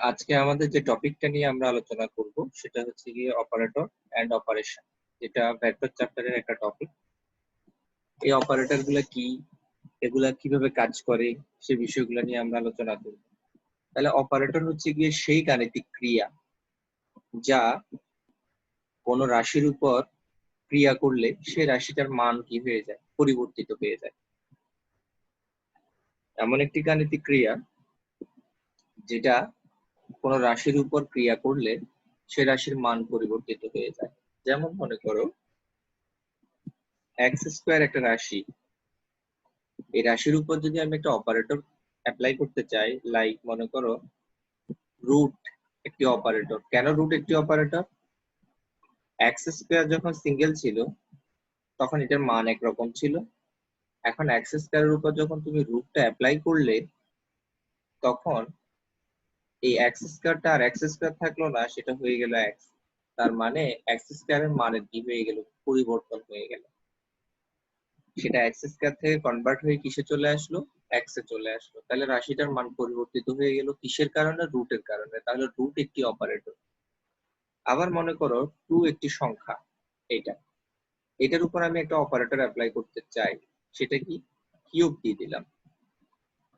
আজকে আমাদের যে টপিকটা নিয়ে আমরা আলোচনা করব সেটা হচ্ছে গিয়ে অপারেটর এন্ড অপারেশন, যেটা ভেক্টর চ্যাপ্টারের একটা টপিক। এই অপারেটর গুলা কি, এগুলা কিভাবে কাজ করে, সে বিষয়গুলো নিয়ে আমরা আলোচনা করব। তাহলে অপারেটর হচ্ছে গিয়ে সেই গাণিতিক ক্রিয়া যা কোনো রাশির উপর ক্রিয়া করলে সেই রাশিটার মান কি হয়ে যায়, পরিবর্তিত হয়ে যায়। এমন একটি গাণিতিক ক্রিয়া যেটা কোন রাশির উপর ক্রিয়া করলে সে রাশির মান পরিবর্তিত হয়ে যায়। যেমন মনে করো এক্স স্কোয়ার একটা রাশি, এই রাশির উপর যদি আমি একটা অপারেটর অ্যাপ্লাই করতে চাই, লাইক মনে করো রুট একটি অপারেটর। কেন রুট একটি অপারেটর? এক্স স্কোয়ার যখন সিঙ্গেল ছিল তখন এটার মান একরকম ছিল, এখন এক্স স্কোয়ারের উপর যখন তুমি রুটটা অ্যাপ্লাই করলে তখন এই এক্স স্কোয়ারটা আর এক্স স্কোয়ার থাকলো না, সেটা হয়ে গেল এক্স। তার মানে এক্স স্কোয়ারের মানের কি হয়ে গেল, পরিবর্তন হয়ে গেল। সেটা এক্স স্কোয়ার থেকে কনভার্ট হয়ে কিসে চলে আসলো, এক্স এ চলে আসলো। তাহলে রাশিটার মান পরিবর্তিত হয়ে গেল কিসের কারণে, রুটের কারণে। তাহলে রুট একটি অপারেটর। আবার মনে করো টু একটি সংখ্যা, এটা এটার উপর আমি একটা অপারেটর অ্যাপ্লাই করতে চাই, সেটা কি, কিউব দিয়ে দিলাম।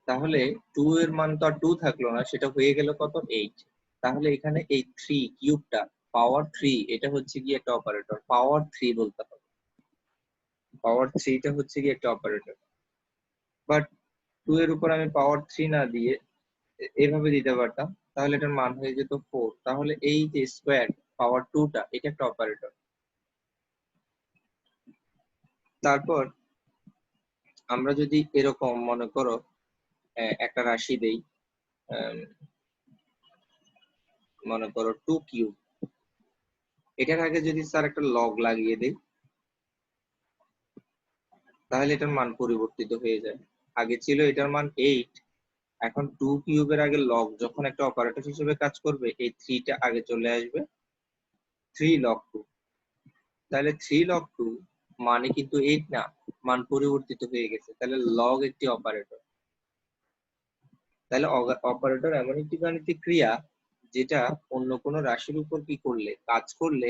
তাহলে টু এর মান তো আর টু থাকলো না, সেটা হয়ে গেল কত, 8। তাহলে এখানে এই থ্রি কিউবটা, পাওয়ার থ্রি, এটা হচ্ছে কি একটা অপারেটর, পাওয়ার থ্রি বলতে হবে। পাওয়ার থ্রিটা হচ্ছে কি একটা অপারেটর। বাট টু এর উপর আমি পাওয়ার থ্রি না দিয়ে এভাবে দিতে পারতাম, তাহলে এটার মান হয়ে যেত 4। তাহলে এই যে স্কোয়ার পাওয়ার টুটা, এটা একটা অপারেটর। তারপর আমরা যদি এরকম মনে করো একটা রাশি দেই, মনে করো 2 কিউব, এটার আগে যদি স্যার একটা লগ লাগিয়ে দেই, তাহলে এটার মান পরিবর্তিত হয়ে যায়। আগে ছিল এটার মান 8, এখন 2 কিউবের আগে লগ যখন একটা অপারেটর হিসেবে কাজ করবে, এই 3টা আগে চলে আসবে, 3 লগ 2। তাহলে 3 লগ 2 মানে কিন্তু 8 না, মান পরিবর্তিত হয়ে গেছে। তাহলে লগ একটি অপারেটর। তাহলে অপারেটর এমন একটি গাণিতিক ক্রিয়া যেটা অন্য কোনো রাশির উপর কি করলে, কাজ করলে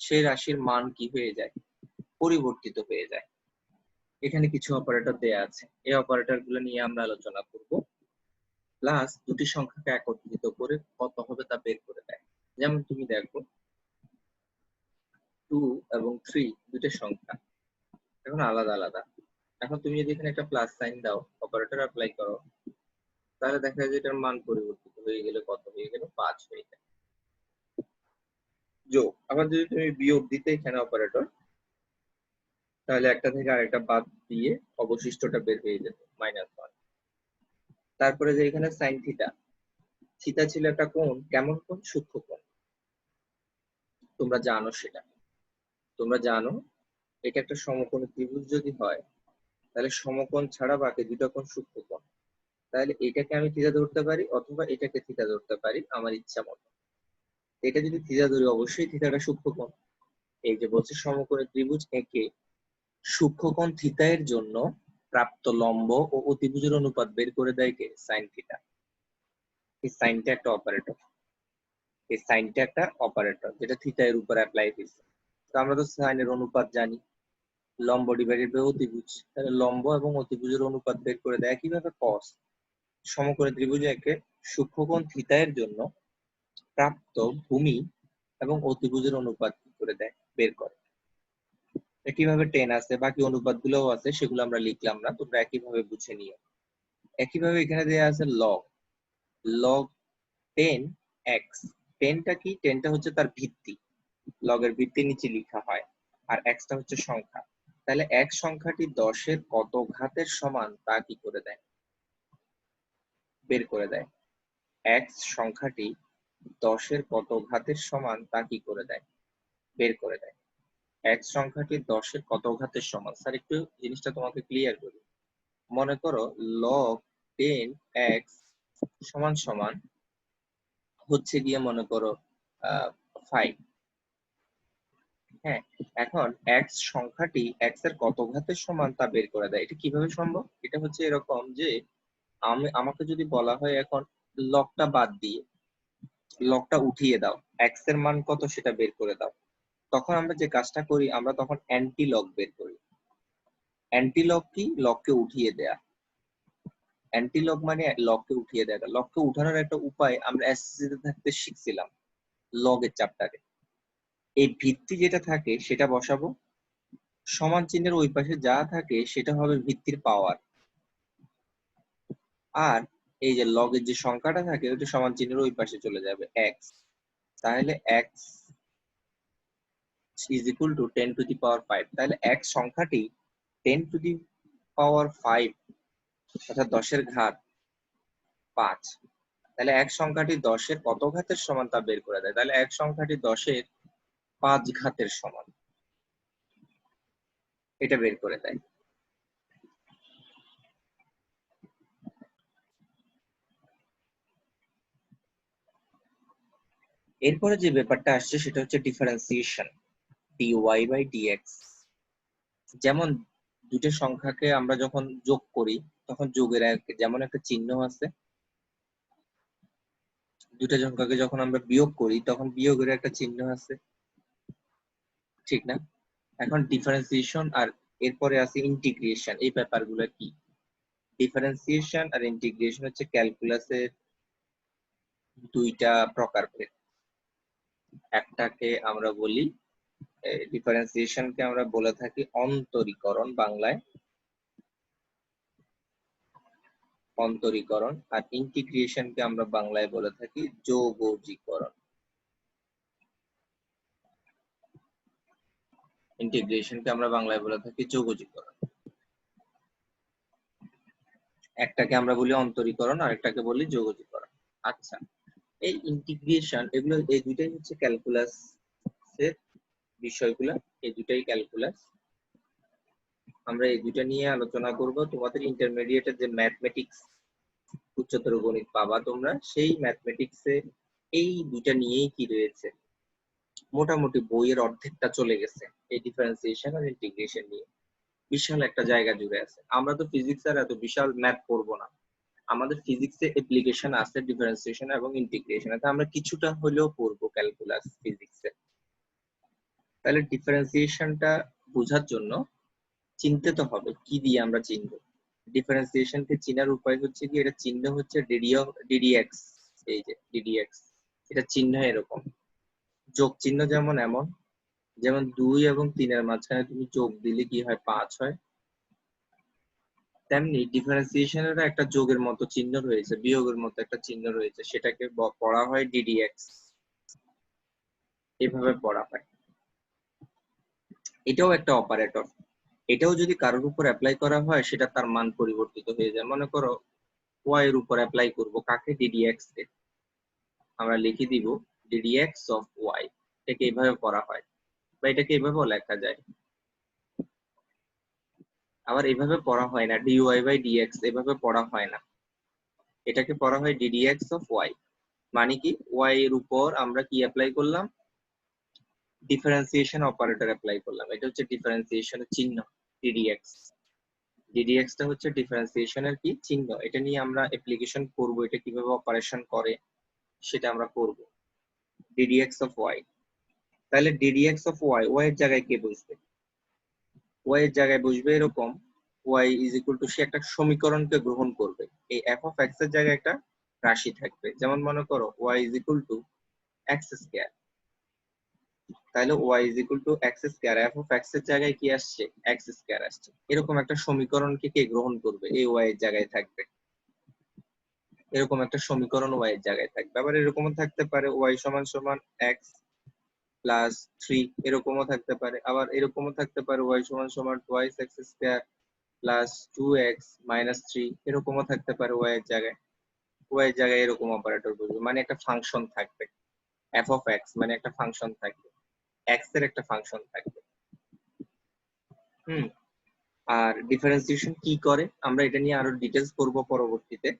সেই রাশির মান কি হয়ে যায়, পরিবর্তিত হয়ে যায়। এখানে কিছু অপারেটর দেয়া আছে, এই অপারেটর গুলো নিয়ে আমরা আলোচনা করব। প্লাস দুটি সংখ্যাকে একত্রিত করে কত হবে তা বের করে দেয়। যেমন তুমি দেখো 2 এবং 3 দুটো সংখ্যা, এখন আলাদা আলাদা। এখন তুমি যদি এখানে একটা প্লাস সাইন দাও, অপারেটর অ্যাপ্লাই করো, তাহলে দেখা যায় যে এটার মান পরিবর্তিত হয়ে গেলে কত হয়ে গেল, 5 হয়ে যায়। যোগ, আবার যদি তুমি বিয়োগ দিতে এখানে অপারেটর, তাহলে একটা থেকে আরেকটা বাদ দিয়ে অবশিষ্টটা বের হয়ে যেত, -1। তারপরে যে এখানে সাইন থিটা, থিটা ছিল একটা কোণ, কেমন কোণ, সূক্ষ্ম কোণ। তোমরা জানো সেটা, তোমরা জানো এটা একটা সমকোণী ত্রিভুজ যদি হয়, তাহলে সমকোণ ছাড়া বাকি দুটো কোণ সূক্ষ্ম কোণ। তাহলে এটাকে আমি থিটা ধরতে পারি অথবা এটাকে থিটা ধরতে পারি আমার ইচ্ছা মতো। এটা যদি থিটা ধরি, অবশ্যই থিটাটা সূক্ষ্মকোণ। এই যে বলছে সমকোণী ত্রিভুজ এঁকে সূক্ষ্মকোণ থিটা এর জন্য প্রাপ্ত লম্ব ও অতিভুজের অনুপাত বের করে দেয় কে, সাইন থিটা। এই সাইনটা একটা অপারেটর, এই সাইনটা একটা অপারেটর যেটা থিটা এর উপর অ্যাপ্লাই হয়েছে। তো আমরা তো সাইনের অনুপাত জানি, লম্ব ডিভাইডেড বাই অতিভুজ। তাহলে লম্ব এবং অতিভুজের অনুপাত বের করে দেয়। কিভাবে, কস। সমকোণী ত্রিভুজ এঁকে সূক্ষ্মকোণ থিটা এর জন্য প্রাপ্ত ভূমি এবং অতিভুজের অনুপাত কি করে দেয়, বের করে। একইভাবে টেন আছে, বাকি অনুপাত গুলোও আছে, সেগুলো আমরা লিখলাম না, তোমরা একইভাবে বুঝে নিও। একইভাবে এখানে দেওয়া আছে লগ, লগ 10 এক্স। টেনটা কি, টেনটা হচ্ছে তার ভিত্তি, লগের ভিত্তি নিচে লেখা হয়, আর এক্সটা হচ্ছে সংখ্যা। তাহলে এক সংখ্যাটি 10-এর কত ঘাতের সমান তা কি করে দেয়, বের করে দেয়। এক্স সংখ্যাটি 10-এর কত ঘাতের সমান তা কি করে দেয়, বের করে দেয়। এক্স সংখ্যাটি 10-এর কত ঘাতের সমান। স্যার একটু জিনিসটা তোমাকে ক্লিয়ার করি। মনে করো লগ 10 এক্স সমান সমান হচ্ছে গিয়ে মনে করো 5। হ্যাঁ, এখন এক্স সংখ্যাটি এক্স এর কত ঘাতের সমান তা বের করে দেয়। এটা কিভাবে সম্ভব? এটা হচ্ছে এরকম যে আমাকে যদি বলা হয় এখন লগটা বাদ দিয়ে, লগটা উঠিয়ে দাও, এক্স এর মান কত সেটা বের করে দাও। তখন আমরা যে কাজটা করি, আমরা তখন অ্যান্টি লগ বের করি। অ্যান্টি লগ কি? লগকে উঠিয়ে দেয়া। অ্যান্টি লগ মানে লগকে উঠিয়ে দেয়া। লগকে উঠানোর একটা উপায় আমরা এসএসসি তে থাকতে শিখছিলাম, লগের চ্যাপ্টারে। এই ভিত্তি যেটা থাকে সেটা বসাবো, সমান চিহ্নের ওই পাশে যা থাকে সেটা হবে ভিত্তির পাওয়ার, আর এই যে লগের যে সংখ্যাটা থাকে ওইটা সমান চিহ্নের ওই পাশে চলে যাবে এক্স। তাহলে X is equal to 10 to the power 5। তাহলে এক্স সংখ্যাটি 10 টু দি পাওয়ার 5 অর্থাৎ 10 এর ঘাত 5। তাহলে এক সংখ্যাটি 10 এর কত ঘাতের সমান তা বের করে দেয়। তাহলে এক সংখ্যাটি 10 এর 5 ঘাতের সমান, এটা বের করে দেয়। এরপরে যে ব্যাপারটা আসছে সেটা হচ্ছে ডিফারেন্সিয়েশন, dy বাই dx। যেমন দুটো সংখ্যাকে আমরা যখন যোগ করি তখন যোগের যেমন একটা চিহ্ন আছে, দুটো সংখ্যাকে যখন আমরা বিয়োগ করি তখন বিয়োগের একটা চিহ্ন আছে, ঠিক না? এখন ডিফারেন্সিয়েশন আর এরপরে আছে ইন্টিগ্রেশন, এই ব্যাপারগুলো কি? ডিফারেন্সিয়েশন আর ইন্টিগ্রেশন হচ্ছে ক্যালকুলাসের দুইটা প্রকারভেদ। একটাকে আমরা বলি ডিফারেন্সিয়েশনকে আমরা বলে থাকি অন্তরীকরণ, বাংলায় অন্তরীকরণ, আর ইন্টিগ্রেশনকে আমরা বাংলায় বলে থাকি যৌগজীকরণ। ইন্টিগ্রেশনকে আমরা বাংলায় বলে থাকি যৌগজীকরণ। একটাকে আমরা বলি অন্তরীকরণ আর একটাকে বলি যৌগজীকরণ। আচ্ছা, এই ইন্টিগ্রেশন এগুলো এই দুইটাই হচ্ছে ক্যালকুলাস এর বিষয়গুলো, এই দুটাই ক্যালকুলাস। আমরা এই দুইটা নিয়ে আলোচনা করব। তোমাদের ইন্টারমিডিয়েটের যে ম্যাথমেটিক্স উচ্চতর গণিত পাবা তোমরা, সেই ম্যাথমেটিক্সে এই দুইটা নিয়েই কি রয়েছে, মোটামুটি বইয়ের অর্ধেকটা চলে গেছে এই ডিফারেন্সিয়েশন আর ইন্টিগ্রেশন নিয়ে, বিশাল একটা জায়গা জুড়ে আছে। আমরা তো ফিজিক্স আর এত বিশাল ম্যাথ পড়বো না, আমাদের ফিজিক্সে অ্যাপ্লিকেশন আছে ডিফারেন্সিয়েশন এবং ইন্টিগ্রেশন, এটা আমরা কিছুটা হলেও পড়বো ক্যালকুলাস ফিজিক্সে। তাহলে ডিফারেন্সিয়েশনটা বোঝার জন্য চিনতে তো হবে, কি দিয়ে আমরা চিনবো? ডিফারেন্সিয়েশনকে চিনার উপায় হচ্ছে কি, এটা চিহ্ন হচ্ছে ডিডিএক্স। এই যে ডিডিএক্স, এটা চিহ্ন এরকম, যোগ চিহ্ন যেমন এমন, যেমন 2 এবং 3 এর মাঝখানে তুমি যোগ দিলে কি হয়, 5 হয়। তেমনি ডিফারেন্সিয়েশনের একটা যোগের মতো চিহ্ন রয়েছে, বিয়োগের মতো একটা চিহ্ন রয়েছে, সেটাকে পড়া হয় ডিডিএক্স, এভাবে পড়া হয়। এটাও একটা অপারেটর, এটাও যদি কারোর উপর অ্যাপ্লাই করা হয় সেটা তার মান পরিবর্তিত হয়ে যায়। মনে করো ওয়াই এর উপর অ্যাপ্লাই করব, কাকে? ডিডিএক্স কে। আমরা লিখে দিব ডিডিএক্স অফ ওয়াই, এটাকে এইভাবে পড়া হয় বা এটাকে এইভাবেও লেখা যায়। আবার এভাবে পড়া হয় না, ডিওয়াই বাই ডিএক্স এভাবে পড়া হয় না, এটাকে পড়া হয় ডিডিএক্স অফ ওয়াই। মানে কি, ওয়াই এর উপর আমরা কি অ্যাপ্লাই করলাম? ডিফারেন্সিয়েশন অপারেটর অ্যাপ্লাই করলাম, এটা হচ্ছে ডিফারেন্সিয়েশনের চিহ্ন ডিডিএক্স। ডিডিএক্সটা হচ্ছে ডিফারেন্সিয়েশনের কি চিহ্ন, এটা নিয়ে আমরা অ্যাপ্লিকেশন করব, এটা কিভাবে অপারেশন করে সেটা আমরা করব। ডিডিএক্স অফ ওয়াই, তাহলে ডিডিএক্স অফ ওয়াই, ওয়াই এর জায়গায় কে বসবে? ওয়াই এর জায়গায় বসবে এরকম, ওয়াই ইজ ইকুয়াল টু, সে একটা সমীকরণকে গ্রহণ করবে, এই এফ অফ এক্স এর জায়গায় একটা রাশি থাকবে। যেমন মনে করো Y is equal to X square, তাহলে Y is equal to X square, F of X এর জায়গায় কি আসছে? এক্স স্কয়ার আসছে। এরকম একটা সমীকরণকে কে গ্রহণ করবে? এই ওয়াই এর জায়গায় থাকবে, এরকম একটা সমীকরণ ওয়াই এর জায়গায় থাকবে। আবার এরকমও থাকতে পারে ওয়াই সমান সমান এক্স প্লাস 3, এরকমও থাকতে পারে। আবার এরকমও থাকতে পারে ওয়াই সমান সমান twice x square plus 2x minus 3, এরকমও থাকতে পারে ওয়াই এর জায়গায়। ওয়াই এর জায়গায় এরকম অপারেটর বসবে, মানে একটা ফাংশন থাকবে, এফ অফ এক্স মানে একটা ফাংশন থাকবে, এক্স এর একটা ফাংশন থাকবে। আর ডিফারেন্সিয়েশন কি করে আমরা এটা নিয়ে আরো ডিটেইলস করব পরবর্তীতে।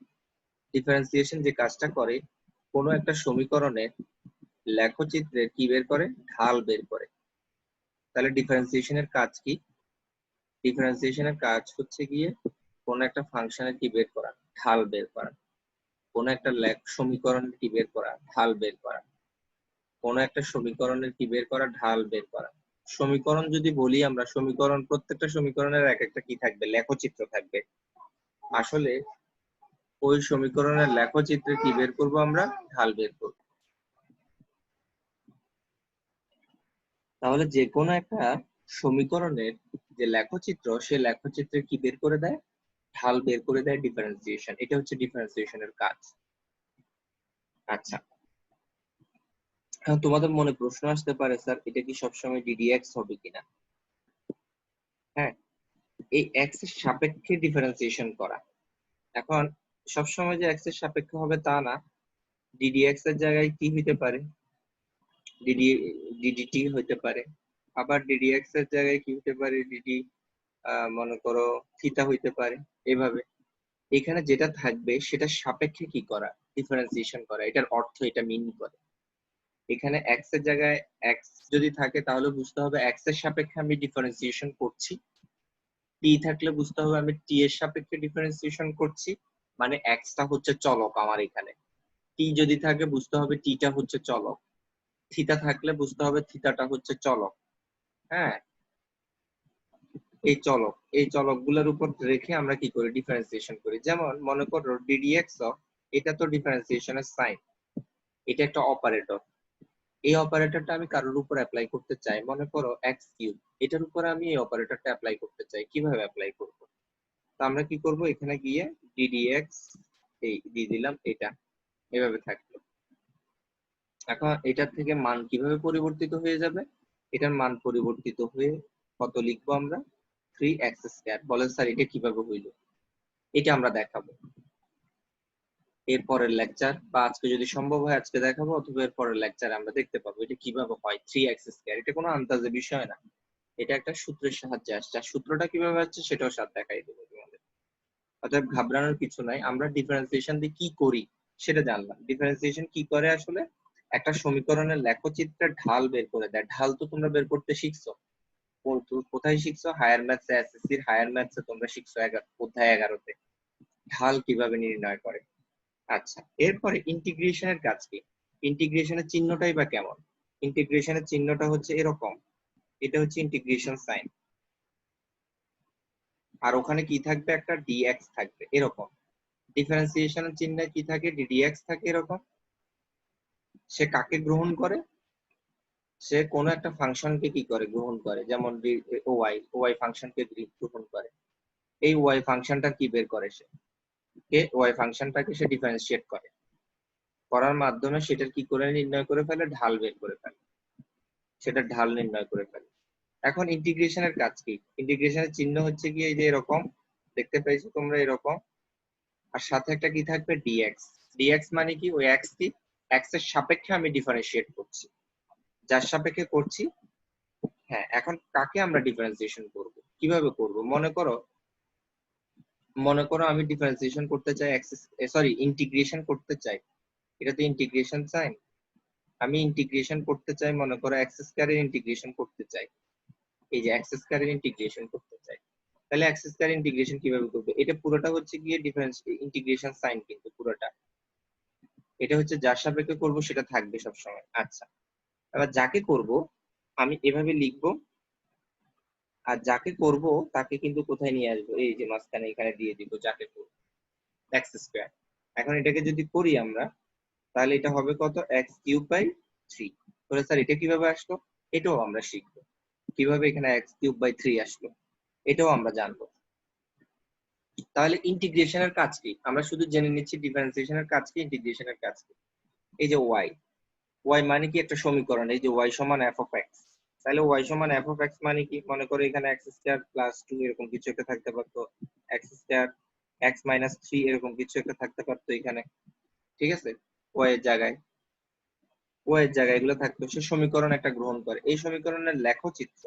ডিফারেন্সিয়েশন যে কাজটা করে, কোনো একটা সমীকরণের লেখচিত্রের কি বের করে? ঢাল বের করে। তাহলে ডিফারেন্সিয়েশনের কাজ কি? ডিফারেন্সিয়েশনের কাজ হচ্ছে গিয়ে কোন একটা ফাংশনের কি বের করা? ঢাল বের করা। কোন একটা সমীকরণের কি বের করা, ঢাল বের করা। কোন একটা সমীকরণের কি বের করা, ঢাল বের করা। সমীকরণ যদি বলি আমরা, সমীকরণ প্রত্যেকটা সমীকরণের এক একটা কি থাকবে, লেখচিত্র থাকবে। আসলে ওই সমীকরণের লেখচিত্রে কি বের করব আমরা, ঢাল বের করব। তাহলে যে কোনো একটা সমীকরণের যে লেখচিত্র, সে লেখচিত্রে কি বের করে দেয়, ঢাল বের করে দেয় ডিফারেন্সিয়েশন। এটা হচ্ছে ডিফারেন্সিয়েশনের কাজ। আচ্ছা, তোমাদের মনে প্রশ্ন আসতে পারে, স্যার এটা কি সবসময় ডিডিএক্স হবে কিনা? হ্যাঁ, এই এক্স এর সাপেক্ষে ডিফারেন্সিয়েশন করা। এখন সবসময় যে এক্স এর সাপেক্ষে হবে তা না, ডিডিএক্স এর জায়গায় কি হইতে পারে, ডিডিটি হইতে পারে। আবার ডিডিএক্স এর জায়গায় কি হইতে পারে, ডিডি মনে করো থিটা হইতে পারে। এভাবে এখানে যেটা থাকবে সেটা সাপেক্ষে কি করা, ডিফারেন্সিয়েশন করা। এটার অর্থ এটা মিন করে। এখানে এক্স এর জায়গায় এক্স যদি থাকে তাহলে বুঝতে হবে এক্স এর সাপেক্ষে আমি ডিফারেন্সিয়েশন করছি। টি থাকলে বুঝতে হবে আমি টি এর সাপেক্ষে ডিফারেন্সিয়েশন করছি, মানে এক্সটা হচ্ছে চলক আমার এখানে। টি যদি থাকে বুঝতে হবে টিটা হচ্ছে চলক। থিটা থাকলে বুঝতে হবে থিটাটা হচ্ছে চলক। হ্যাঁ, এই চলক গুলোর উপর রেখে আমরা কি করি, ডিফারেন্সিয়েশন করি। যেমন মনে করো ডিডিএক্স, এটা তো ডিফারেন্সিয়েশনের সাইন, এটা একটা অপারেটর। এই অপারেটরটা আমি কারোর উপর অ্যাপ্লাই করতে চাই, মনে করো এক্স কিউব, এটার উপর আমি এই অপারেটরটা অ্যাপ্লাই করতে চাই। কিভাবে অ্যাপ্লাই করব? তো আমরা কি করব, এখানে গিয়ে ডিডিএক্স এই দিয়ে দিলাম, এটা এভাবে থাকলো। এখন এটার থেকে মান কিভাবে পরিবর্তিত হয়ে যাবে, এটার মান পরিবর্তিত হয়ে কত লিখবো আমরা, 3x²। বলেন স্যার এটা কিভাবে হইল? এটা আমরা দেখাবো এর পরের লেকচার, বা আজকে যদি সম্ভব হয় আজকে দেখাবো, অথবা এর পরের লেকচারে আমরা দেখতে পাবো এটা কিভাবে হয় 3x²। এটা কোনো আন্দাজের বিষয় না, এটা একটা সূত্রের সাহায্যে আসছে। আর সূত্রটা কিভাবে আসছে সেটাও সাথে দেখাই দেবো তোমাদের। অতএব ঘাবড়ানোর কিছু নাই, আমরা ডিফারেন্সিয়েশন দিয়ে কি করি সেটা জানলাম। ডিফারেন্সিয়েশন কি করে আসলে, একটা সমীকরণের লেখচিত্রের ঢাল বের করে দেয়। ঢাল তো তোমরা বের করতে শিখছো, কোথায় শিখছো, হায়ার ম্যাথসে, এসএসসির হায়ার ম্যাথসে তোমরা শিখছো অধ্যায় 11তে ঢাল কিভাবে নির্ণয় করে। আচ্ছা, এরপরে ইন্টিগ্রেশনের কাজ কি, ইন্টিগ্রেশনের চিহ্নটাই বা কেমন। ইন্টিগ্রেশনের চিহ্নটা হচ্ছে এরকম, এটা হচ্ছে ইন্টিগ্রেশন সাইন, আর ওখানে কি থাকবে, একটা ডিএক্স থাকবে এরকম। ডিফারেন্সিয়েশনের চিহ্নে কি থাকে, ডিডিএক্স থাকে এরকম। সে কাকে গ্রহণ করে, সে কোন একটা ফাংশনকে কি করে, গ্রহণ করে। যেমন ওয়াই, ওয়াই ফাংশনকে গ্রহণ করে। এই ওয়াই ফাংশনটা কি বের করে, সে ওয়াই ফাংশনটাকে সে ডিফারেন্সিয়েট করে, করার মাধ্যমে সেটার কি করে নির্ণয় করে ফেলে, ঢাল বের করে ফেলে, সেটা ঢাল নির্ণয় করে ফেলে। এখন ইন্টিগ্রেশনের কাজ কি, ইন্টিগ্রেশনের চিহ্ন হচ্ছে কি এই যে এরকম দেখতে পেয়েছো তোমরা এরকম, আর সাথে একটা কি থাকবে, ডিএক্স। ডিএক্স মানে কি, ওই এক্স কি, এক্স এর সাপেক্ষে আমি ডিফারেন্সিয়েট করছি, যার সাপেক্ষে করছি। হ্যাঁ, এখন কাকে আমরা ডিফারেন্সিয়েশন করব, কিভাবে করব, মনে করো আমি ডিফারেন্সিয়েশন করতে চাই সরি ইন্টিগ্রেশন করতে চাই, এটা তো ইন্টিগ্রেশন সাইন। আমি ইন্টিগ্রেশন করতে চাই, মনে করো x² এর ইন্টিগ্রেশন করতে চাই, এই যে x² এর ইন্টিগ্রেশন করতে চাই। তাহলে x² ইন্টিগ্রেশন কিভাবে করবো, এটা পুরোটা হচ্ছে গিয়ে ডিফারেন্স ইন্টিগ্রেশন সাইন, কিন্তু পুরোটা এটা হচ্ছে যার সাপেক্ষে করব সেটা থাকবে সব সময়। আচ্ছা, এবার যাকে করব আমি এভাবে লিখবো, আর যাকে করব তাকে কিন্তু কোথায় নিয়ে আসবো, এই যে মাঝখানে এখানে দিয়ে দিব যাকে করব, x²। এখন এটাকে যদি করি আমরা, তাহলে এটা হবে কত, x³/3। তাহলে স্যার এটা কিভাবে আসলো, এটাও আমরা শিখবো কিভাবে এখানে x³/3 আসলো, এটাও আমরা জানবো। তাহলে ইন্টিগ্রেশনের কাজ কি, আমরা শুধু জেনে নিচ্ছি ডিফারেন্সিয়েশনের কাজ কি, ইন্টিগ্রেশনের কাজ কি। এই যে ওয়াই, ওয়াই মানে কি, একটা সমীকরণ, এই যে ওয়াই সমান f(x), তাহলে ওয়াই সমান f(x) মানে কি, মনে করো এখানে x²+2 এরকম কিছু একটা থাকতে পারতো, x² x-3 এরকম কিছু একটা থাকতে পারতো এখানে, ঠিক আছে। ওয়াই এর জায়গায়, ওয়াই এর জায়গায় এগুলো থাকতো, সে সমীকরণ একটা গ্রহণ করে। এই সমীকরণের লেখচিত্র,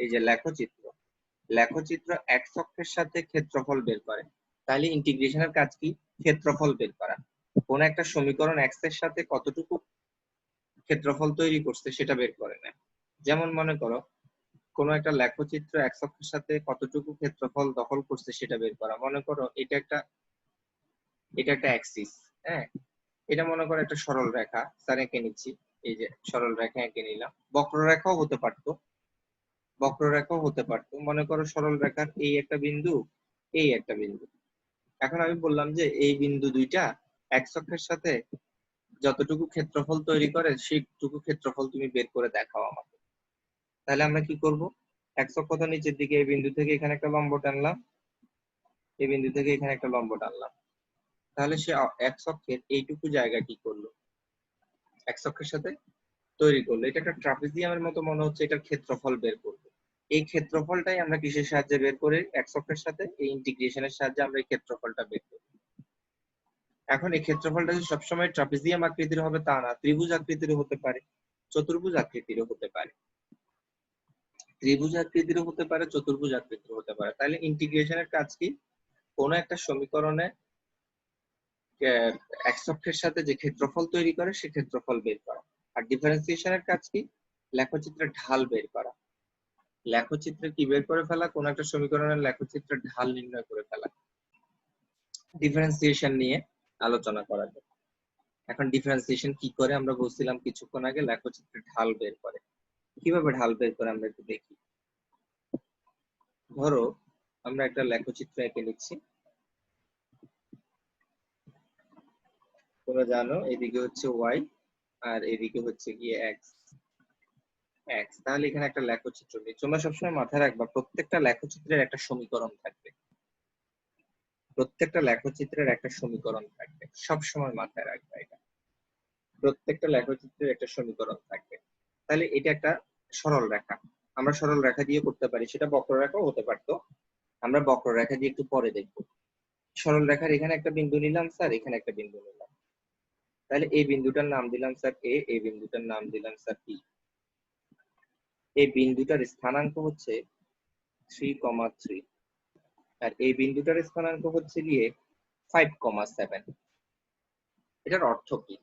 এই যে লেখচিত্র, লেখচিত্র এক্স অক্ষের সাথে ক্ষেত্রফল বের করে। তাহলে ইন্টিগ্রেশনের কাজ কি, ক্ষেত্রফল বের করা। কোন একটা সমীকরণ এক্স এর সাথে কতটুকু ক্ষেত্রফল তৈরি করছে সেটা বের করে নেয়। যেমন মনে করো কোন একটা লেখচিত্র এক্স অক্ষের সাথে কতটুকু ক্ষেত্রফল দখল করছে সেটা বের করা। মনে করো এটা একটা অ্যাক্সিস, হ্যাঁ, এটা মনে করো একটা সরল রেখা স্যার এঁকে নিচ্ছি। এই যে সরল রেখা এঁকে নিলাম, বক্ররেখাও হতে পারতো, বক্ররেখাও হতে পারতো। মনে করো সরল রেখার এই একটা বিন্দু, এই একটা বিন্দু। এখন আমি বললাম যে এই বিন্দু দুইটা এক্স অক্ষের সাথে যতটুকু ক্ষেত্রফল তৈরি করে সেইটুকু ক্ষেত্রফল তুমি বের করে দেখাও আমাকে। তাহলে আমরা কি করব, এক্স অক্ষ তো নিচের দিকে, এই বিন্দু থেকে এখানে একটা লম্ব টানলাম, এই বিন্দু থেকে এখানে একটা লম্ব টানলাম। তাহলে সে এক্স অক্ষের এইটুকু জায়গা কি করলো, এক্স অক্ষের সাথে তৈরি করলো। এটা একটা ট্রাপিজিয়ামের মতো মনে হচ্ছে, এটার ক্ষেত্রফল বের করবো। এই ক্ষেত্রফলটাই আমরা কিসের সাহায্যে বের করি, এক্স অক্ষের সাথে এই ইন্টিগ্রেশনের সাহায্যে আমরা এই ক্ষেত্রফলটা বের করি। এখন এই ক্ষেত্রফলটা যে সবসময় ট্রাপিজিয়াম আকৃতির হবে তা না, ত্রিভুজ আকৃতিরও হতে পারে, চতুর্ভুজ আকৃতিরও হতে পারে, ত্রিভুজ আকৃতিরও হতে পারে, চতুর্ভুজ আকৃতিরও হতে পারে। তাহলে ইন্টিগ্রেশনের কাজ কি, কোনো একটা সমীকরণে এক্স অক্ষের সাথে যে ক্ষেত্রফল তৈরি করে সে ক্ষেত্রফল বের করা। আর ডিফারেন্সিয়েশনের কাজ কি, লেখচিত্রে ঢাল বের করা। লেখচিত্রে কি বের করে ফেলা, কোন একটা সমীকরণের লেখচিত্রে ঢাল নির্ণয় করে ফেলা। ডিফারেন্সিয়েশন নিয়ে আলোচনা করা যায়। এখন ডিফারেন্সিয়েশন কি করে আমরা বলছিলাম কিছুক্ষণ আগে, লেখচিত্রে ঢাল বের করে। কিভাবে ঢাল বের করে আমরা একটু দেখি। ধরো আমরা একটা লেখচিত্র এঁকে নিচ্ছি। তোমরা জানো এদিকে হচ্ছে ওয়াই আর এদিকে হচ্ছে গিয়ে এক্স, এক্স। তাহলে এখানে একটা লেখচিত্র নেই। তোমরা সবসময় মাথায় রাখবা প্রত্যেকটা লেখচিত্রের একটা সমীকরণ থাকবে, প্রত্যেকটা লেখচিত্রের একটা সমীকরণ থাকবে, সব সময় মাথায় রাখবা এটা। প্রত্যেকটা লেখচিত্রের একটা সমীকরণ থাকবে। তাহলে এটা একটা সরল রেখা, আমরা সরল রেখা দিয়ে করতে পারি, সেটা বক্ররেখাও হতে পারতো, আমরা বক্ররেখা দিয়ে একটু পরে দেখব। সরল রেখার এখানে একটা বিন্দু নিলাম স্যার, এখানে একটা বিন্দু নিলাম। তাহলে এই বিন্দুটার নাম দিলাম স্যার এ, এই বিন্দুটার নাম দিলাম স্যার বি। এই বিন্দুটার স্থানাঙ্ক হচ্ছে 3,3 আর এই বিন্দুটার স্থানাঙ্ক হচ্ছে গিয়ে 5,7। এটার অর্থ কি,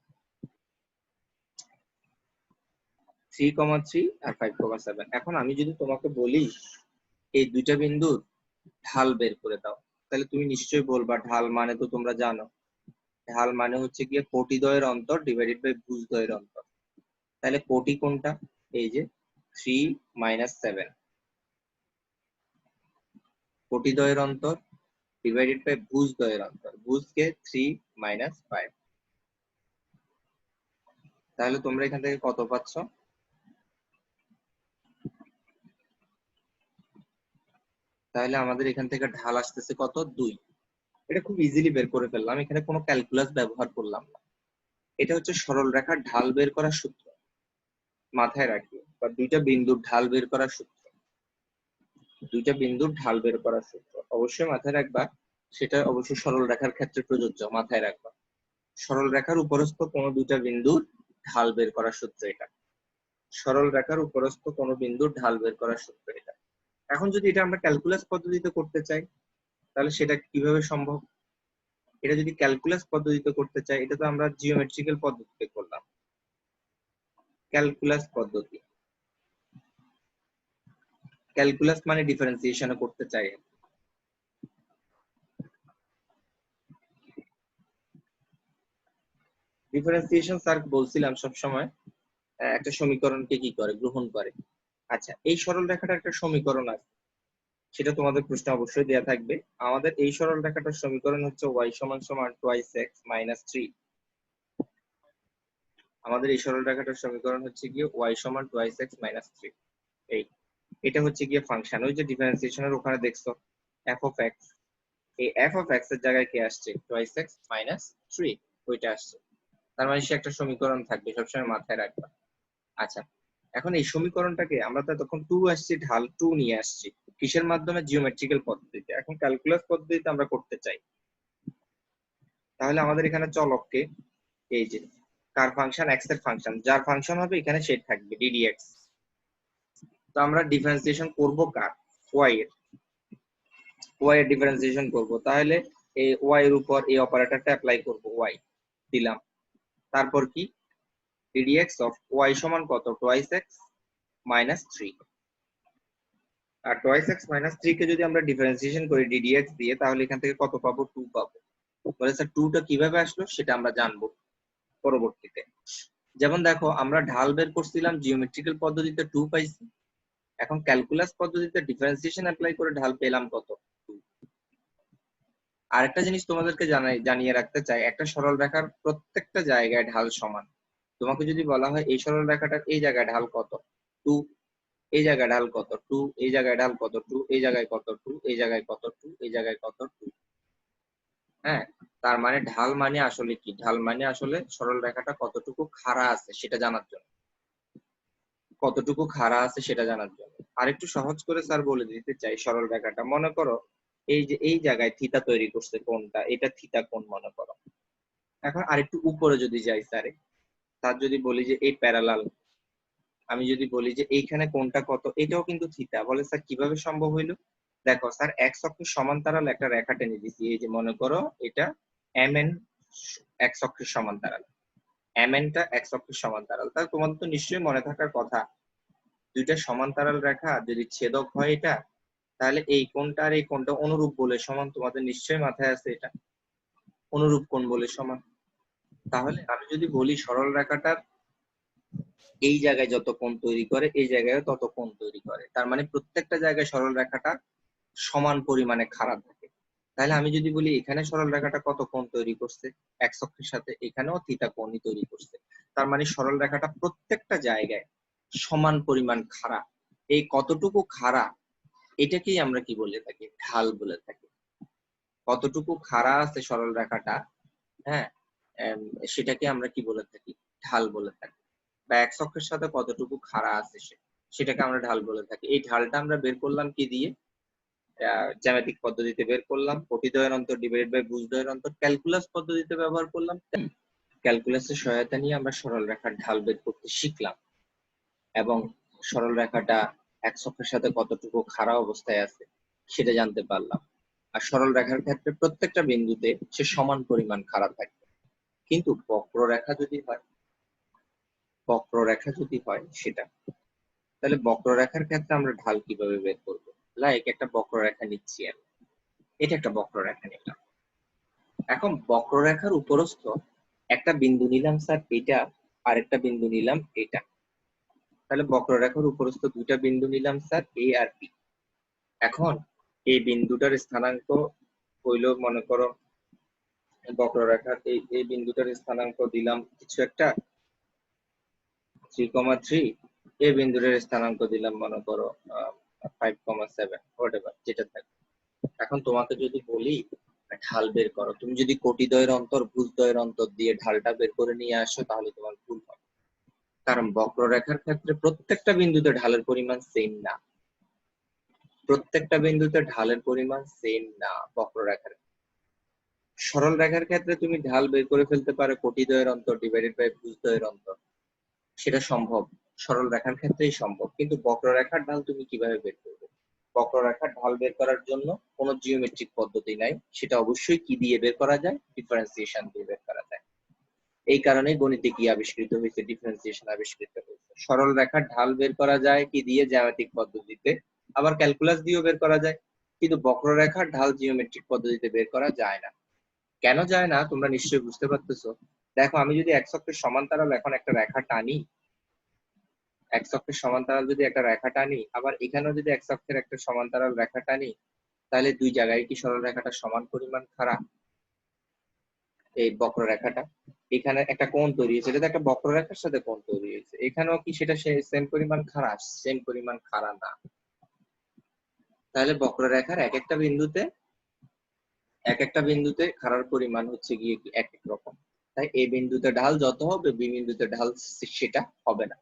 3,3 আর 5,7। এখন আমি যদি তোমাকে বলি এই দুইটা বিন্দুর ঢাল বের করে দাও, তাহলে তুমি নিশ্চয়ই বলবা ঢাল মানে তো তোমরা জানো, ঢাল মানে হচ্ছে গিয়ে কোটিদ্বয়ের অন্তর ডিভাইডেড বাই ভুজদ্বয়ের অন্তর। তাহলে কোটি কোনটা, এই যে 3 - 7, কোটিদ্বয়ের অন্তর ডিভাইডেড বাই ভুজদ্বয়ের অন্তর, ভুজকে 3 - 5। তাহলে তোমরা এখান থেকে কত পাচ্ছ, তাহলে আমাদের এখান থেকে ঢাল আসতেছে কত, 2। এটা খুব ইজিলি বের করে ফেললাম, এখানে কোনো ক্যালকুলাস ব্যবহার করলাম না। এটা হচ্ছে সরল রেখার ঢাল বের করার সূত্র, মাথায় রাখি। বা দুইটা বিন্দুর ঢাল বের করার সূত্র, দুইটা বিন্দুর ঢাল বের করার সূত্র অবশ্যই মাথায় রাখবা। সেটা অবশ্যই সরল রেখার ক্ষেত্রে প্রযোজ্য, মাথায় রাখবা। সরল রেখার উপরস্থ কোনো দুইটা বিন্দুর ঢাল বের করার সূত্র এটা, সরল রেখার উপরস্থ কোনো বিন্দুর ঢাল বের করার সূত্র এটা। এখন যদি এটা আমরা ক্যালকুলাস পদ্ধতিতে করতে চাই তাহলে সেটা কিভাবে সম্ভব, এটা যদি ক্যালকুলাস পদ্ধতিতে করতে চাই, এটা তো আমরা জিওমেট্রিক্যাল পদ্ধতিতে করলাম। ক্যালকুলাস পদ্ধতি, ক্যালকুলাস মানে ডিফারেন্সিয়েশন করতে চাই। ডিফারেন্সিয়েশন স্যার বলছিলাম সবসময় একটা সমীকরণকে কি করে, গ্রহণ করে। আচ্ছা, এই সরল রেখাটার একটা সমীকরণ আছে, সেটা তোমাদের প্রশ্নে অবশ্যই দেয়া থাকবে। আমাদের এই সরল রেখাটার সমীকরণ হচ্ছে y = 2x - 3। আমাদের এই সরল রেখাটার সমীকরণ হচ্ছে গিয়ে y = 2x - 3। এই এটা হচ্ছে গিয়ে ফাংশন, ওই যে ডিফারেন্সিয়েশনের ওখানে দেখছো f of x, এই f of x এর জায়গায় কি আসছে, 2x - 3, ওইটা আসছে। তার মানে সে একটা সমীকরণ থাকবে, সবসময় মাথায় রাখবা। আচ্ছা, এখন এই সমীকরণটাকে আমরা তো তখন 2 আসছে, ঢাল 2 নিয়ে আসছি কিসের মাধ্যমে, জিওমেট্রিক্যাল পদ্ধতিতে। এখন ক্যালকুলাস পদ্ধতিতে আমরা করতে চাই, তাহলে আমাদের এখানে চলককে এই যে কার ফাংশন, x এর ফাংশন, যার ফাংশন হবে এখানে সে থাকবে ddx। তো আমরা ডিফারেন্সিয়েশন করব কার, y এর, y এর ডিফারেন্সিয়েশন করব। তাহলে এই y এর উপর এই অপারেটরটা অ্যাপ্লাই করব, y দিলাম। তারপর কি, ddx অফ y সমান কত, 2x - 3। আর 2x - 3 কে যদি আমরা ডিফারেন্সিয়েশন করি ddx দিয়ে, তাহলে এখান থেকে কত পাবো, 2 পাবো। বলে স্যার 2 টা কিভাবে আসলো সেটা আমরা জানবো পরবর্তীতে। যেমন দেখো আমরা ঢাল বের করছিলাম জিওমেট্রিক্যাল পদ্ধতিতে 2 পাইছি, এখন ক্যালকুলাস পদ্ধতিতে ডিফারেন্সিয়েশন অ্যাপ্লাই করে ঢাল পেলাম কত? 2। আরেকটা জিনিস তোমাদেরকে জানিয়ে রাখতে চাই, একটা সরল রেখার প্রত্যেকটা জায়গায় ঢাল সমান। তোমাকে যদি বলা হয় এই সরল রেখাটার এই জায়গায় ঢাল কত? 2। এই জায়গায় ঢাল কত? 2। এই জায়গায় ঢাল কত? 2। এই জায়গায় কত? 2। এই জায়গায় কত? 2। এই জায়গায় কত? 2। হ্যাঁ, তার মানে ঢাল মানে আসলে কি? ঢাল মানে আসলে সরল রেখাটা কতটুকু খাড়া আছে সেটা জানার জন্য, কতটুকু খাড়া আছে সেটা জানার জন্য। আরেকটু সহজ করে স্যার বলে দিতে চাই, সরল রেখাটা মনে করো এই যে এই জায়গায় থিতা তৈরি করছে কোণটা, এটা থিতা কোণ মনে করো। এখন আরেকটু উপরে যদি যাই স্যার, তার যদি বলি যে এই প্যারালাল, আমি যদি বলি যে এইখানে কোণটা কত, এটাও কিন্তু থিতা। বলে স্যার কিভাবে সম্ভব হইলো? দেখো স্যার এক্স অক্ষের সমান্তরাল একটা রেখা টেনে দিছি, এই যে মনে করো এটা এমএন এক্স অক্ষের সমান্তরাল, এমএনটা এক্স অক্ষের সমান্তরাল। তাহলে তোমাদের তো নিশ্চয়ই মনে থাকার কথা, দুইটা সমান্তরাল রেখা যদি ছেদক হয় এটা, তাহলে এই কোণটা আর এই কোণটা অনুরূপ বলে সমান। তোমাদের নিশ্চয়ই মাথায় আছে এটা, অনুরূপ কোণ বলে সমান। তাহলে আমি যদি বলি সরল রেখাটার এই জায়গায় যত কোণ তৈরি করে এই জায়গায় তত কোণ তৈরি করে, তার মানে প্রত্যেকটা জায়গায় সরল রেখাটা সমান পরিমাণে খাড়া থাকে। তাহলে আমি যদি বলি এখানে সরল রেখাটা কত কোণ তৈরি করছে এক্স অক্ষের সাথে, এখানেও থিটা কোণই তৈরি করছে, তার মানে সরল রেখাটা প্রত্যেকটা জায়গায় সমান পরিমাণ খাড়া। এই কতটুকু খাড়া এটাকেই আমরা কি বলে থাকি? ঢাল বলে থাকি। কতটুকু খাড়া আছে সরল রেখাটা, হ্যাঁ, সেটাকে আমরা কি বলে থাকি? ঢাল বলে থাকি। বা এক্স অক্ষের সাথে কতটুকু খাড়া আছে সেটাকে আমরা ঢাল বলে থাকি। এই ঢালটা আমরা বের করলাম কি দিয়ে? জ্যামিতিক পদ্ধতিতে বের করলাম, কোটিদ্বয়ের অন্তর ডিভাইডেড বাই ভুজদ্বয়ের অন্তর। ক্যালকুলাস পদ্ধতিতে ব্যবহার করলাম, ক্যালকুলাসের সহায়তা নিয়ে আমরা সরল রেখার ঢাল বের করতে শিখলাম এবং সরল রেখাটা এক্স অক্ষের সাথে কতটুকু খাড়া অবস্থায় আছে সেটা জানতে পারলাম। আর সরল রেখার ক্ষেত্রে প্রত্যেকটা বিন্দুতে সে সমান পরিমাণ খাড়া থাকবে। কিন্তু বক্ররেখা যদি হয়, বক্ররেখা যদি হয় সেটা, তাহলে বক্ররেখার ক্ষেত্রে আমরা ঢাল কিভাবে বের করব? লাইক একটা বক্ররেখা নিচ্ছি আমি, এটা একটা বক্ররেখা নিলাম। এখন বক্ররেখার উপরস্থ একটা বিন্দু নিলাম স্যার এটা, আর একটা বিন্দু নিলাম এটা। তাহলে বক্ররেখার উপরস্থ দুইটা বিন্দু নিলাম স্যার এ আর বি। এখন এই বিন্দুটার স্থানাঙ্ক হইল, মনে করো বক্ররেখার এই বিন্দুটার স্থানাঙ্ক দিলাম কিছু একটা 3,3, এই বিন্দুটার স্থানাঙ্ক দিলাম মনে করো 5,7, হোয়াটএভার যেটা থাকে। এখন তোমাকে যদি বলি ঢাল বের করো, তুমি যদি কোটিদ্বয়ের অন্তর ভুজদ্বয়ের অন্তর দিয়ে ঢালটা বের করে নিয়ে আসো তাহলে তোমার ভুল হবে, কারণ বক্ররেখার ক্ষেত্রে প্রত্যেকটা বিন্দুতে ঢালের পরিমাণ সেম না। প্রত্যেকটা বিন্দুতে ঢালের পরিমাণ সেম না বক্ররেখার। সরল রেখার ক্ষেত্রে তুমি ঢাল বের করে ফেলতে পারো কোটিদ্বয়ের অন্তর ডিভাইডেড বাই ভুজদ্বয়ের অন্তর, সেটা সম্ভব, সরল রেখার ক্ষেত্রেই সম্ভব। কিন্তু বক্ররেখার ঢাল তুমি কিভাবে বের করবে? বক্ররেখার ঢাল বের করার জন্য কোনো জিওমেট্রিক পদ্ধতি নাই, সেটা অবশ্যই কি দিয়ে বের করা যায়? ডিফারেন্সিয়েশন দিয়ে বের করা যায়। এই কারণে গণিতে কি আবিষ্কৃত হয়েছে? ডিফারেন্সিয়েশন আবিষ্কৃত হয়েছে। সরল রেখার ঢাল বের করা যায় কি দিয়ে? জ্যামিতিক পদ্ধতিতে, আবার ক্যালকুলাস দিয়েও বের করা যায়। কিন্তু বক্ররেখার ঢাল জিওমেট্রিক পদ্ধতিতে বের করা যায় না। কেন যায় না তোমরা নিশ্চয়ই বুঝতে পারতেছো। দেখো আমি যদি এক্স অক্ষের সমান্তরাল এখন একটা রেখা টানি, এক্স অক্ষের সমান্তরাল যদি একটা রেখা টানি, আবার এখানেও যদি এক্স অক্ষের একটা সমান্তরাল রেখা টানি, তাহলে দুই জায়গায় কি সরল রেখাটা সমান পরিমাণ খাড়া? এই বক্ররেখাটা এখানে একটা কোণ তৈরি হয়েছে, এটা একটা বক্ররেখার সাথে কোণ তৈরি হয়েছে, এখানেও কি সেটা সেম পরিমাণ খাড়া? সেম পরিমাণ খাড়া না। তাহলে বক্ররেখার এক একটা বিন্দুতে খাড়ার পরিমাণ হচ্ছে গিয়ে কি এক এক রকম। তাই এই বিন্দুতে ঢাল যত হবে বি বিন্দুতে ঢাল সেটা হবে না।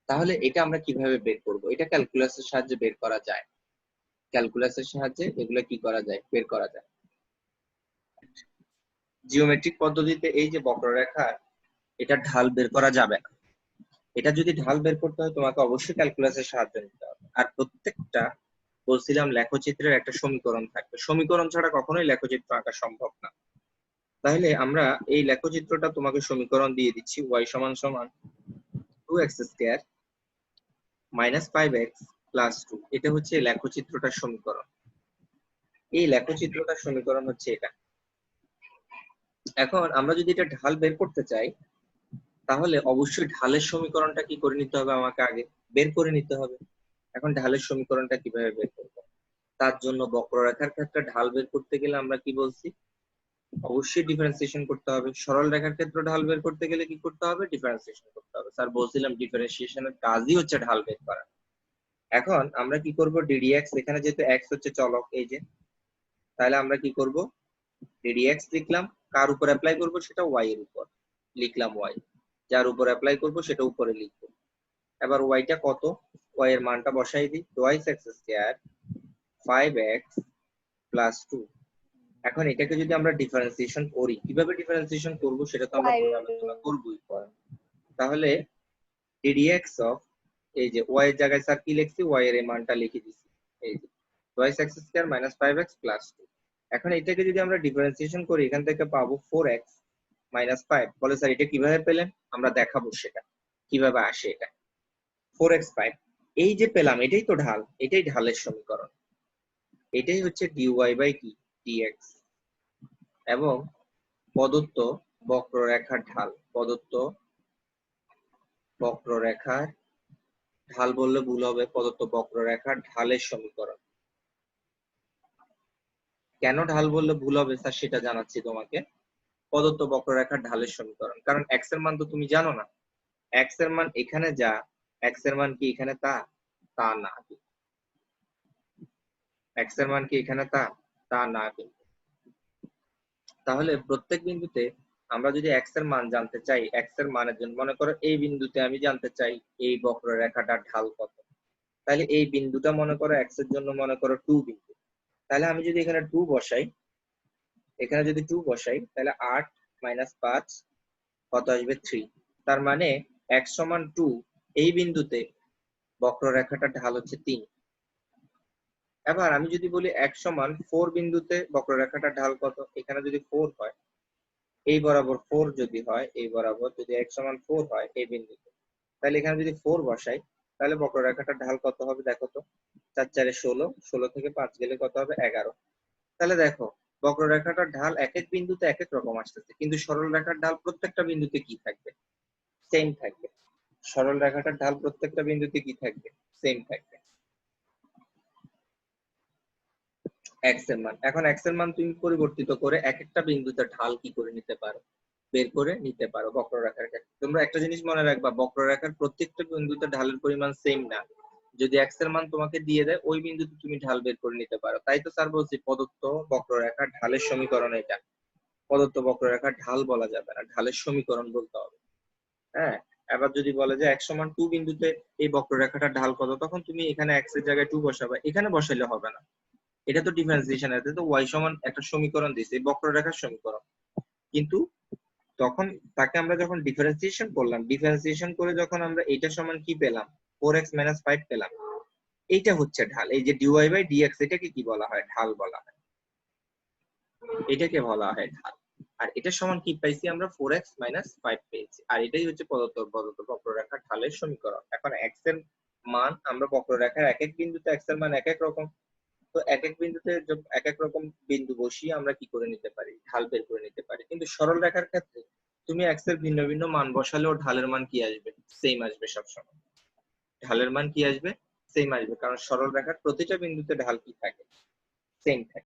তাহলে এটা আমরা কিভাবে বের করব? এটা ক্যালকুলাসের সাহায্যে বের করা যায়। ক্যালকুলাসের সাহায্যে এগুলো কি করা যায়? বের করা যায়। জিওমেট্রিক পদ্ধতিতে এই যে বক্ররেখা, এটা ঢাল বের করা যাবে না। এটা যদি ঢাল বের করতে হয় তোমাকে অবশ্যই ক্যালকুলাসের সাহায্য নিতে হবে। আর প্রত্যেকটা বলছিলাম লেখচিত্রের একটা সমীকরণ থাকবে, সমীকরণ ছাড়া কখনোই লেখচিত্র আঁকা সম্ভব না। তাহলে আমরা এই লেখচিত্রটা তোমাকে সমীকরণ দিয়ে দিচ্ছি, y সমান সমান 2x square minus 5x plus 2। এটা হচ্ছে লেখচিত্রটার সমীকরণ। এই লেখচিত্রটার সমীকরণ হচ্ছে এটা। এখন আমরা যদি এটা ঢাল বের করতে চাই তাহলে অবশ্যই ঢালের সমীকরণটা কি করে নিতে হবে, আমাকে আগে বের করে নিতে হবে। এখন ঢালের সমীকরণটা কিভাবে বের করবো, তার জন্য বক্ররেখার ক্ষেত্রে ঢাল বের করতে গেলে আমরা কি বলছি, অবশ্যই ডিফারেন্সিয়েশন করতে হবে। সরল রেখার ক্ষেত্রে ঢাল বের করতে গেলে কি করতে হবে, ডিফারেন্সিয়েশন করতে হবে। স্যার বলছিলাম ডিফারেন্সিয়েশনের কাজই হচ্ছে ঢাল বের করা। এখন আমরা কি করব, ddx, এখানে যেহেতু x হচ্ছে চলক, এই যে, তাহলে আমরা কি করব, ddx লিখলাম, কার উপর অ্যাপ্লাই করব, সেটা y এর উপর লিখলাম, y যার উপর অ্যাপ্লাই করব সেটা উপরে লিখবো। এবার y টা কত, y এর মানটা বসাই দিই, twice x square 5x plus 2। এখন এটাকে যদি আমরা ডিফারেন্সিয়েশন করি, কিভাবে ডিফারেন্সিয়েশন করব সেটা তো আমরা পরে আলোচনা করবই। তাহলে ddx অফ, এই যে y এর জায়গায় স্যার কি লিখছি, y এর এই মানটা লিখে দিছি, এই যে twice x square minus 5x plus 2। এখন এটাকে যদি আমরা ডিফারেন্সিয়েশন করি, এখান থেকে পাবো 4x মাইনাস 5। বলে স্যার এটা কিভাবে পেলেন, আমরা দেখাবো সেটা কিভাবে আসে। এটা 4x 5 এই যে পেলাম, এটাই তো ঢাল, এটাই ঢালের সমীকরণ, এটাই হচ্ছে dy বাই কি dx। এবং প্রদত্ত বক্ররেখার ঢাল, প্রদত্ত বক্ররেখার ঢাল বললে ভুল হবে, প্রদত্ত বক্ররেখার ঢালের সমীকরণ। কেন ঢাল বললে ভুল হবে স্যার সেটা জানাচ্ছি তোমাকে। প্রদত্ত বক্ররেখার ঢালের সমীকরণ, কারণ x এর মান তো তুমি জানো না, x এর মান এখানে যা, x এর মান কি এখানে তা, তা না। x এর মান কি এখানে তা, তা না। কিন্তু তাহলে প্রত্যেক বিন্দুতে আমরা যদি x এর মান জানতে চাই, x এর মানের জন্য মনে করো এই বিন্দুতে আমি জানতে চাই এই বক্ররেখাটার ঢাল কত, তাহলে এই বিন্দুটা মনে করো x এর জন্য মনে করো 2 বিন্দু, তাহলে আমি যদি এখানে 2 বসাই, এখানে যদি 2 বসাই, তাহলে 8 মাইনাস 5 কত আসবে 3। তার মানে x সমান 2 এই বিন্দুতে বক্ররেখাটার ঢাল হচ্ছে 3। এবার আমি যদি বলি x সমান 4 বিন্দুতে বক্ররেখাটার ঢাল কত, এখানে যদি 4 হয়, এই বরাবর 4 যদি হয়, এই বরাবর যদি x সমান 4 হয় এই বিন্দুতে, তাহলে এখানে যদি 4 বসাই, তাহলে বক্ররেখাটার ঢাল কত হবে দেখো তো, 4 4 16, 16 থেকে 5 গেলে কত হবে 11। তাহলে দেখো বক্ররেখাটার ঢাল এক এক বিন্দুতে এক এক রকম আসতেছে, কিন্তু সরল রেখার ঢাল প্রত্যেকটা বিন্দুতে কি থাকবে, সেম থাকবে। সরল রেখাটার ঢাল প্রত্যেকটা বিন্দুতে কি থাকবে, সেম থাকবে, x এর মান। এখন x এর মান তুমি পরিবর্তিত করে এক একটা বিন্দুতে ঢাল কি করে নিতে পারো, বের করে নিতে পারো বক্ররেখার ক্ষেত্রে। তোমরা একটা জিনিস মনে রাখবা, বক্ররেখার প্রত্যেকটা বিন্দুতে ঢালের পরিমাণ সেম না। যদি x এর মান তোমাকে দিয়ে দেয়, ওই বিন্দুতে তুমি ঢাল বের করে নিতে পারো। তাই তো স্যার বলছি প্রদত্ত বক্ররেখার ঢালের সমীকরণ এটা। প্রদত্ত বক্ররেখার ঢাল বলা যাবে না, ঢালের সমীকরণ বলতে হবে। হ্যাঁ, এবার যদি বলে যে x সমান 2 বিন্দুতে এই বক্ররেখাটার ঢাল কত, তখন তুমি এখানে x এর জায়গায় 2 বসাবে, এখানে বসাইলে হবে না, এটা তো ডিফারেন্সিয়েশন, এতে তো y সমান একটা সমীকরণ দিয়েছে, এই বক্ররেখার সমীকরণ। কিন্তু তখন তাকে আমরা যখন ডিফারেন্সিয়েশন করলাম, ডিফারেন্সিয়েশন করে যখন আমরা এটা সমান কি পেলাম, 4x 5 পেলাম, এইটা হচ্ছে ঢাল। এই যে dy বাই dx, এটাকে কি বলা হয়, ঢাল বলা হয়, এটাকে বলা হয় ঢাল। আর এটা সমান কি পাইছি আমরা, 4x 5 পেয়েছি। আর এটাই হচ্ছে প্রদত্ত বক্ররেখার ঢালের সমীকরণ। এখন x এর মান আমরা বক্ররেখার এক এক বিন্দুতে x এর মান এক এক রকম, তো এক এক বিন্দুতে এক এক রকম বিন্দু বসিয়ে আমরা কি করে নিতে পারি, ঢাল বের করে নিতে পারি। কিন্তু সরল রেখার ক্ষেত্রে তুমি x এর ভিন্ন ভিন্ন মান বসালেও ঢালের মান কি আসবে, সেম আসবে সবসময়। ঢালের মান কি আসবে, সেম আসবে, কারণ সরল রেখার প্রতিটা বিন্দুতে ঢাল কি থাকে, সেম থাকে।